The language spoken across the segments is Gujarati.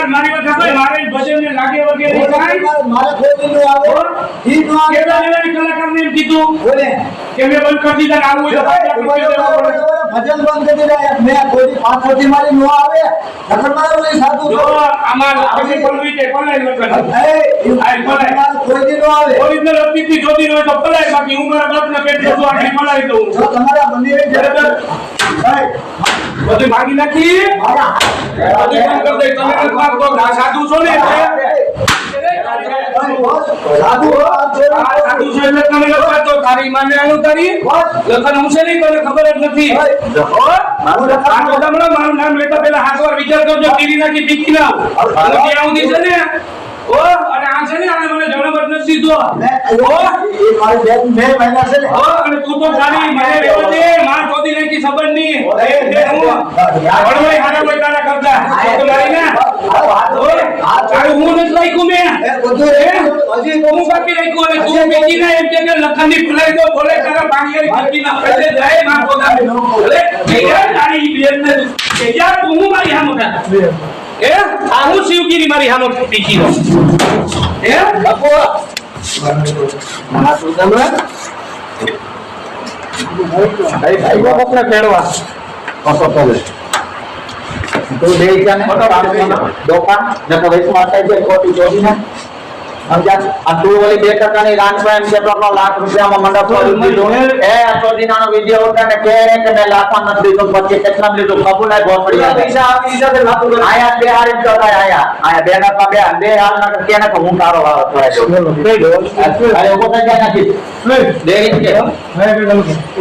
માર મારી વાત સાંભળ મારે ભજન ને લાગે વગેરે કાઈ મારે કોઈ નો આવે ઈ નો આવે કેવા લેવાની કલાકારને એમ કીધું બોલે કે મેં બંધ કરી દીધા ને આવું હોય તો ભજન બંધ કરી દીધા મેં કોઈ પાછળથી મારી નો આવે નકર મારે ઓલી સાધુ જો અમાર આપણે બોલવી છે કોને લખન એ ભલાઈ કોઈ નો આવે ઓરિજિનલ અતિથિ જોતી હોય તો ભલાઈ બાકી હું મારા બાપના પેટમાં છું આખી ભલાઈ દઉં જો તમારા મંદિરે બરાબર બધું ભાગી નાખી મારા બધું કામ કરી દે તમે કલ્પના તો સાધુ છો ને સાધુ સાધુ છો એટલે તમે લોકો તો તારી માને આનું તારી લખન હું છે નહીં તને ખબર જ નથી મારું નામ લેતા પહેલા હાથ વાર વિચાર કરજો કીરી નાખી પીકી ના ત્યાં સુધી છે ને ઓ અને આ છે ને આને મને જન્મ જ નથી દીધો ઓ એ મારી બેન મે મહિના છે ને ઓ અને તું તો તારી મને રહેવા દે માર ચોદી નાખી ખબર નહીં ભણવાઈ હારા કોઈ તારા કરતા તો મારી ના તારું હું નથી લાગ્યું મેં હજી તો હું બાકી રાખ્યું અને તું બીજી ના એમ કે લખનની ફુલાઈ દો બોલે તારા પાણીયારી ફરકી ના પડે જાય માર પોતા ભલે તારી બેન ને કે યાર તું હું મારી હામો થા એ આ હું શિવગીરી મારી હામો પીકી દો એ બાપો આ સુદમ ભાઈ ભાઈ કોકને કેળવા કોસો કોલે તો દેઈ જાને દોકા નકો વૈસમાં થાય છે ખોટી જોડીને સમજા આ તું ઓલી 2% ની રાંધવા એમ કે લાખ રૂપિયામાં મંડપ લીધું એ અસોદીનાનો વિડિયો ઉતારે કે મેં લાખમાં નથી દીધું પછી કેટલા લીધું કબૂલાય ગોળ પૈસા આપી દીધા તે લાખો આયા બે હારે તો આયા બે ના બે હાલ ના કે ના હું તારો વાવ થોડા અરે ઉભો થઈ જાય નથી દેરી કે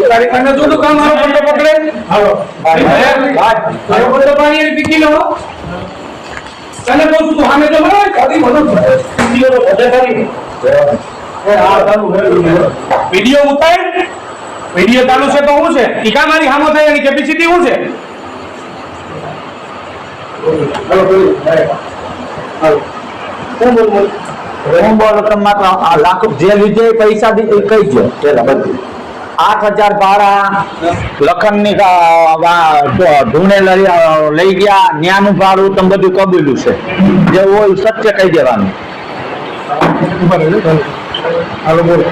તારી કને જોડું કામ મારો બંદો પકડે હાલો ભાઈ બંદો પાણી પીકી લો તને કહું છું હામે તો મને કદી મનો વિડિયો વધે કરી એ આ ચાલુ વિડિયો ઉતાર વિડિયો ચાલુ છે તો હું છે ટીકા મારી હામો થાય એની કેપેસિટી હું છે હાલો હાલો હું બોલો તમારે આ લાખ જે લીધે પૈસા દી કઈ ગયો પેલા બધું 8000 ભાડા લખનની ધૂણે લઈ ગયા ન્યાનું ભાડું તમે બધું કબૂલ્યું છે જે હોય સત્ય કહી દેવાનું હાલો બોલો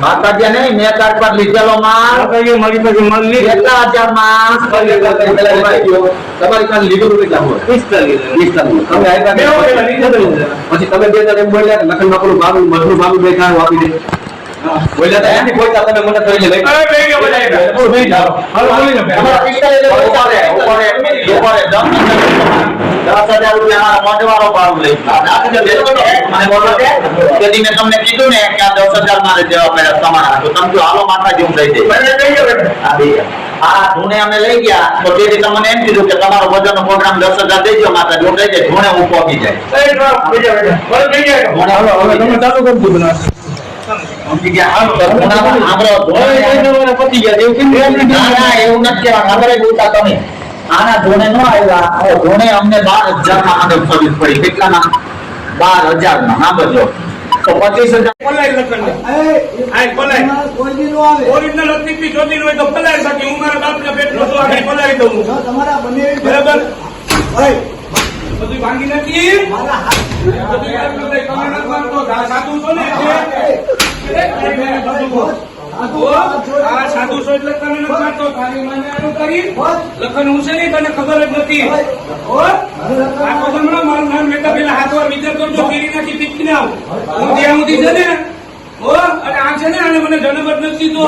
માતાજી નહીં મેં તાર પર લીધેલો માલ મારી પાસે માલ લીધો કેટલા 1000 માં તમારી પાસે લીધું કેટલા હોય 45 તમે આપ્યા પછી તમે બે જણ એમ બોલ્યા કે લખન બાપુનું બાબુ મજનું બાબુ બે કામ આપી દે બોલ્યા તો એની કોઈ તમે મને કરી લે અરે બે ગયો બજાય બોલ બે જાઓ હાલો બોલી લો અમારા 45 ઉપર 10,000 રૂપિયા મોઢવાળો ભાવ લઈ મને બોલો કે મેં તમને કીધું ને કે આ 10,000 મારે દેવા પડ્યા તમારા તો તમે જો હાલો માતાજી હું દઈ દે આ ધૂણે અમે લઈ ગયા તો તેથી તમને એમ કીધું કે તમારો વજનનો પ્રોગ્રામ 10,000 દેજો માતાજી હું દઈ દે ધૂણે હું પહોંચી જાય તમે ચાલુ કરી દીધું એવું નથી ખબર તમે આના ધોણે નો આવ્યા ધોણે અમને 12,000 માં સર્વિસ પડી કેટલાના 12,000 માં ના બજો તો 25,000 પલાય લખન આય પલાય કોઈ દી નો આવે ઓરિજિનલ અતિથિ જોતી હોય તો પલાય બાકી હું મારા બાપના પેટમાં તો આખી પલાય દઉં તમારા બને બરાબર ભાઈ બધું ભાંગી નાખી મારા હાથ બધું તમે નકવાન તો સાધુ છો ને આ સાધુ છો એટલે તને નથી માનતો તારી માને આનું કરી લખન હું છે નહીં તને ખબર જ નથી આ તો તમને મારું નામ લેતા પેલા હાથ વાર વિચાર કરજો કીરી નાખી પીકી ના હું ત્યાં સુધી છે ને ઓ અને આ છે ને આને મને જન્મ જ નથી દીધો ઓ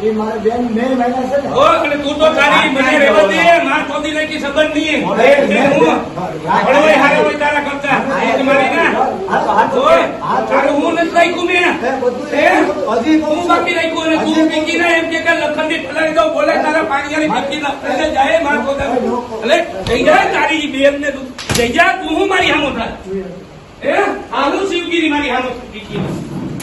એ મારા બેન મે મહિના છે ઓ અને તું તો તારી મને રહેવા દે માર ચોદી નાખી ખબર નહીં હું ભણવાઈ હારા કોઈ તારા કરતા એ મારી ના તારું હું નથી લાગ્યું મેં હજી હું બાકી રાખ્યું અને તું પીકી ના એમ કે લખનની ફલાઈ દો બોલે તારા પાણીયાની પીકી ના પડે જાય માર પોતા એટલે જઈ જાય તારી બેન ને તું જઈ જા તું હું મારી હામો થા એ આ હું શિવગીરી મારી હામો પીકી